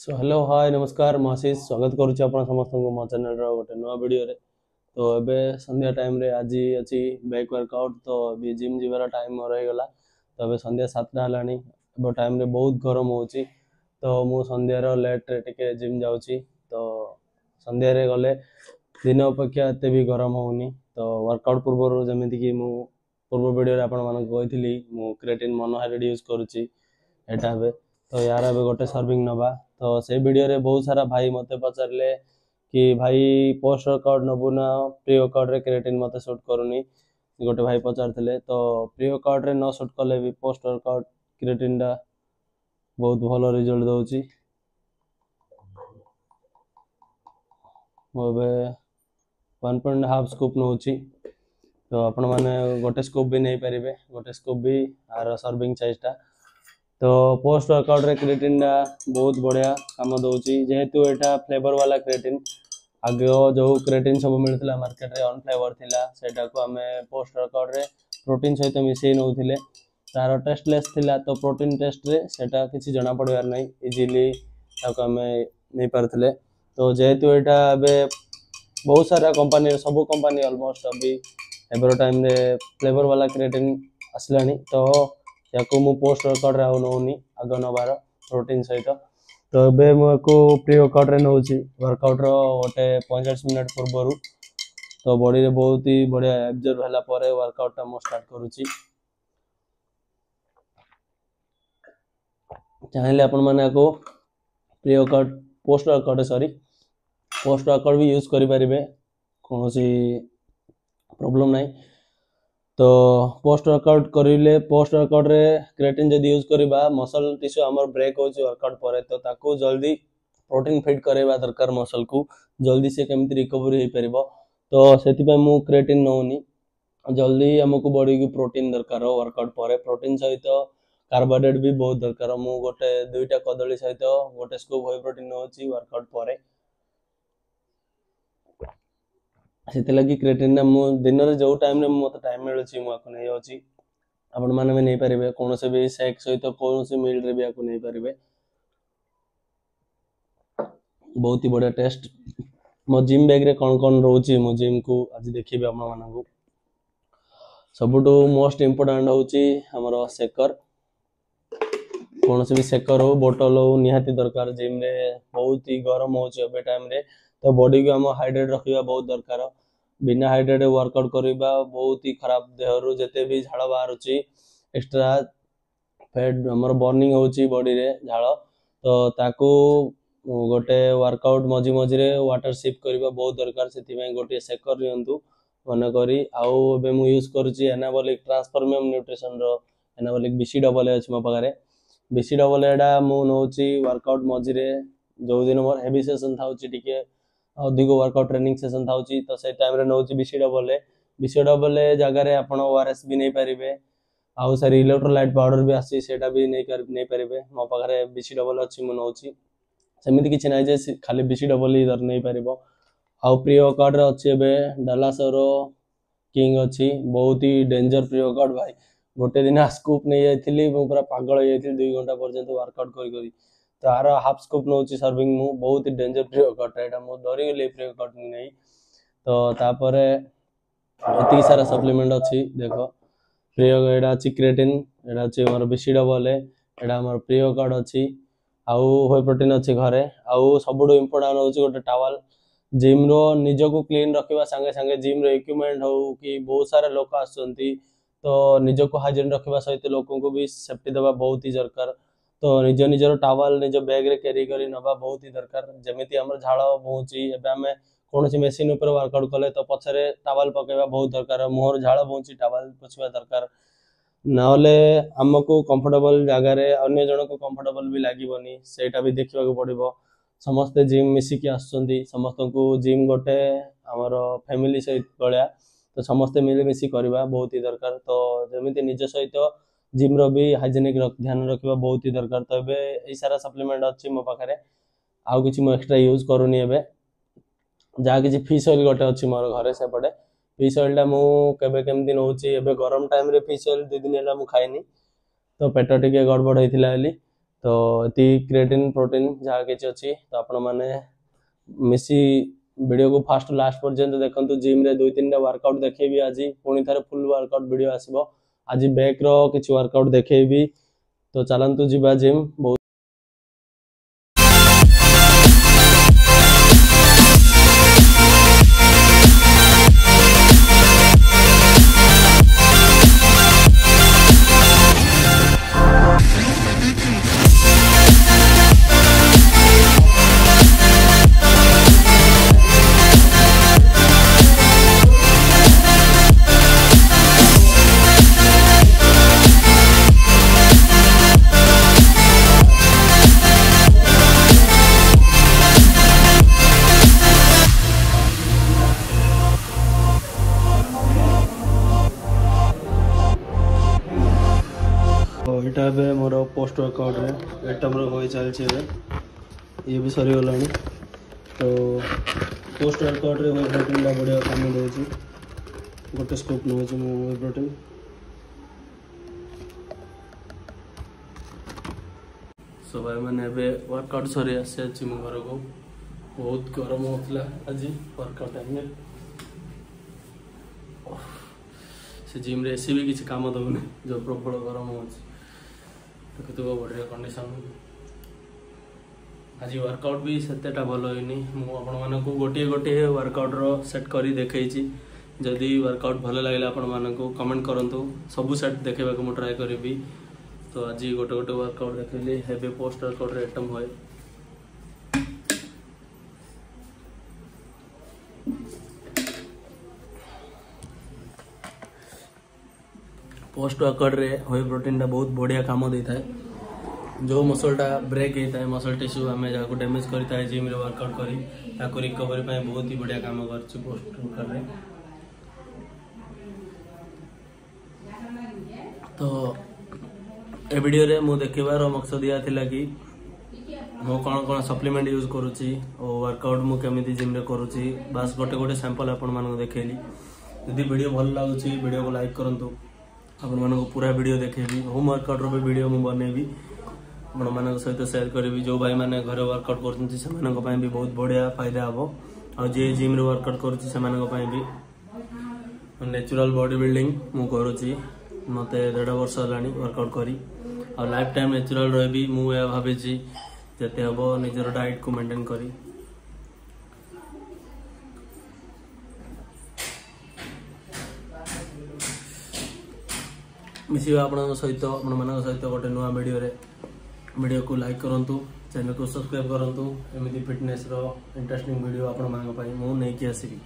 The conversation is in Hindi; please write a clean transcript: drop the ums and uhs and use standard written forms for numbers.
सो हेलो हाय नमस्कार आशीष स्वागत करुच्ची आप समस्त मो चैनल गोटे नुआ वीडियो रे। तो एबे संध्या टाइम रे आज अच्छी बैक वर्कआउट तो अभी जिम जीवार टाइम मोर होगा। तो अबे संध्या 7टा हलानी एबे टाइम रे बहुत गरम होची। तो मु संध्यार लेट रे टिके जिम जाउची। तो संध्या रे गले दिन अपेक्षा एते भी गरम होनी। तो वर्कआउट पूर्व जमीती कि मु पूर्व वीडियो रे आपण मानक कहितली मु क्रिएटिन मोनोहाइड्रेट यूज करूची एटा बे। तो यार अबे गोटे सर्विंग नबा। तो से वीडियो रे बहुत सारा भाई मते पचारले कि भाई पोस्ट वर्कआउट नबू ना प्री वर्कआउट रे क्रिएटिन मते शूट करूनी। गोटे भाई पचारथिले तो प्री वर्कआउट रे न शूट कले भी पोस्ट वर्कआउट क्रिएटिन दा बहुत भलो रिजल्ट दउची। मोबे 1.5 स्कूप नउची। तो आपण माने गोटे स्कूप भी नहीं परिबे, गोटे स्कूप भी आर सर्विंग साइज टा। तो पोस्ट वर्कआउट रे क्रिएटिन दा बहुत बढ़िया काम दउची जेहेतु एटा फ्लेवर वाला क्रिएटिन। आगे जो क्रिएटिन सब मिलथिला मार्केट रे अनफ्लेवर थिला सेटा को हमें पोस्ट वर्कआउट रे प्रोटीन सहित मिसई नउथिले तार टेस्टलेस थिला। तो प्रोटीन टेस्ट रे सेटा किछि जणा पड़ियार नै इजीली ताको हमें नै परथिले। तो जेहेतु एटा बे बहुत सारा कंपनी सब कंपनी ऑलमोस्ट अभी एबर टाइम रे फ्लेवर वाला क्रिएटिन आसलानी। तो याको मु पोस्ट वर्कआउट रे आउ नउनी आग नबार प्रोटीन सहित। तो एबे मु को प्री वर्कआउट रे नउची वर्कआउट रो गोटे 45 मिनट पूर्वरु। तो बॉडी रे बहुत ही बढ़िया एब्जॉर्ब होला परे वर्कआउट टा मो स्टार्ट करूची। चाहेले आपण माने को pre workout post workout sorry post workout भी यूज करि परिबे कोनोसी प्रॉब्लम नाही। तो पोस्ट वर्कआउट करिले पोस्ट वर्कआउट रे क्रिएटिन जदी यूज करबा मसल टिश्यू हमर ब्रेक होची वर्कआउट परे तो ताको जल्दी प्रोटीन फीड करेबा दरकार मसल को जल्दी से केमति रिकवरी हे परिबो। तो सेति पे मु क्रिएटिन नउनी जल्दी हमको बॉडी की प्रोटीन दरकार वर्कआउट परे प्रोटीन सहित कार्बोहाइड्रेट भी बहुत दरकार। मु गोटे दुईटा कदली सहित गोटे स्कूप व्हाई प्रोटीन नउची वर्कआउट परे सेते लगी क्रिएटिन ना मु दिन रे जो टाइम रे मते टाइम मिलुची मु आको नै होची आपण माने भी नै परिबे कोनोसे भी शेक सहित कोनोसे मील रे भी आको नै परिबे। बहुत ही बढ़िया टेस्ट मो जिम बैग रे कोन कोन रहउची मो जिम को आज देखिबे आपण मानकू। सबुटो मोस्ट इंपोर्टेंट होची हमरो शेकर कोनोसे भी शेकर हो बोतल हो निहाती दरकार जिम रे बहुत ही गरम होची अबे टाइम रे। तो बॉडी को हम हाइड्रेट रखिबा बहुत दरकार। बिना हाइड्रेट वर्कआउट करिबा बहुत ही खराब देहरु जते भी झाड़ बाहरुची एक्स्ट्रा फैट हमर बर्निंग होची बॉडी रे झाड़। तो ताको गोटे वर्कआउट मझी मझी रे वाटर सिप करिबा बहुत दरकार सेति में गोटे शेकर नियंतु मन करी आउ बे मु यूज करूची एनाबॉलिक ट्रांसफॉर्मियम न्यूट्रिशन रो एनाबॉलिक बीसी डबल अछि म पगारे बीसी डबल एडा मु नउची वर्कआउट मझी रे जो दिन मोर हेवी सेशन थाउची टिके अधिक वर्कआउट ट्रेनिंग सेशन थाउची तो से टाइम रे नउची बीसी डबल जगह रे आपण ओआरएस भी नै परिबे आउ सारी इलेक्ट्रोलाइट पाउडर भी आसी सेटा भी नै परिबे मो पगारे बीसी डबल अछि मु नउची सेमिति किछ नै जे खाली बीसी डबल ही दर नै परिबो। आउ प्री वर्कआउट रे अछि बे डालास रो किंग अछि बहुत ही डेंजर प्री वर्कआउट भाई गोटे दिन स्कूप नै जायथिली मु पूरा पागल हो जायथिली 2 घंटा पर्यंत वर्कआउट करी करी। तार हाफ स्कूप नउची सर्विंग मु बहुत ही डेंजर प्री वर्कआउट एटा मु डरी गेली प्री वर्कआउट नै। तो तापरे एति सारा सप्लीमेंट अछि देखो प्री एडा अछि क्रिएटिन एडा अछि हमर बीसी डबल एडा हमर प्री वर्कआउट अछि आउ व्हाई प्रोटीन अछि घरे आउ सबुडो इंपोर्टेंट होछि गोटे टॉवल जिम रो निजो को क्लीन रखिबा संगे संगे जिम रो इक्विपमेंट हो कि बहुत सारा लोक आछंती तो निजो को हाइजीन रखिबा सहित लोकों को भी सेफ्टी देबा बहुत ही दरकार। तो निज निजर टावल निज बैग रे कैरी करी नबा बहुत ही दरकार जेमिति हमर झाड़ बहुची एबे हमें कोनोसी मशीन ऊपर वर्कआउट कले तो पछरे टावल पकेबा बहुत दरकार मोहर झाड़ बहुची टावल पछवा दरकार नाले हमको कंफर्टेबल जगह रे अन्य जन को कंफर्टेबल भी लागिबनी सेटा भी देखिबा को पड़िबो। समस्त जिम मिसी के आछंती समस्त को जिम गोटे हमर फैमिली सहित बळिया तो समस्त मिले मिसी करबा बहुत ही दरकार। तो जेमिति निज सहित जिम रो भी हाइजीनिक ध्यान रखिबा बहुत ही दरकार। तो एबे ए सारा सप्लीमेंट अछि मो पाखरे आउ किछि मो एक्स्ट्रा यूज करूनी एबे जा किछि फिश ऑयल गोटे अछि मोर घरे से पड़े फिश ऑयल टा मु केबे केमति नउची एबे गरम टाइम रे फिश ऑयल 2 दिन एला मु खाइनी तो पेट टिके गड़बड़ हेतिला एली तो ये क्रिएटिन प्रोटीन जहाँ किसी अच्छी तो आपण मैंने मिसी वीडियो को फास्ट लास्ट पर्यंत देखंतु जिम रे 2-3 वर्कआउट देखेबी आज पुणी थारे फुल वर्कआउट वीडियो आसीबो आज बैक रो किछि वर्कआउट देखेबी तो चलंतु जिबा जिम बहुत ये मोर पोस्ट वर्कआउट रे एटा मोर होई चलछि ये भी सरी गलानी तो पोस्ट वर्कआउट रे वेट प्रोटीन ला बढ़िया काम देछि गोटे स्कूप न होछि मो वेट प्रोटीन सो भाई मैंने बे वर्कआउट सरी आसे अछि मो घर को बहुत गरम होतला आज वर्कआउट टाइम में से जिम रे एसी भी किसी काम दउनी जो प्रबल गरम होछि तो बढ़िया कंडीशन आज वर्कआउट भी सेटा भल होनी मुझे गोटे गोटे वर्कआउट रो सेट करी देखी जदि वर्कआउट भल लगे आपण मानक कमेंट करंतु सबू सेट देखा को ट्राए करी तो आज गोटे गोटे वर्कआउट देखली हेवी पोस्ट वर्कआउट रे आइटम होए पोस्ट वर्कआउट रे होए प्रोटीन टा बहुत बढ़िया काम देता है जो मसलटा ब्रेक होता है मसल टिश्यू आम जहाँ डैमेज करता है जिम रे वर्कआउट करी रिकवरी बहुत ही बढ़िया काम कर पोस्ट वर्कआउट रे तो ए वीडियो रे मु देखिबार मकसद या थिला कि मो कौन कौन सप्लीमेंट यूज करूची और वर्कआउट मु केमिति जिम रे करूची बस गोटे गोटे सैंपल आपण मानको देखेली यदि वीडियो भल लागुची वीडियो को लाइक करंतु आपण मानको पूरा वीडियो देखेबी होम वर्कआउट रो भी वीडियो मु बनेबी आपण मानको सहित शेयर करबी जो भाई माने घर वर्कआउट करछन से मानको पय भी बहुत बढ़िया फायदा हबो और जे जिम रे वर्कआउट करूची से मानको पय भी नेचुरल बॉडी बिल्डिंग मु करूची मते 1.5 वर्ष लानी वर्कआउट करी और लाइफ टाइम नेचुरल रहबी मु या भाबेची जते हबो निजर डाइट को मेंटेन करी मिसिबा आपण सहित आपण मान सहित गोटे नुआ वीडियो को लाइक करंतु चैनल को सब्सक्राइब करंतु एमिति फिटनेस रो इंटरेस्टिंग वीडियो आपण मान पई मु नै कि आसीबी।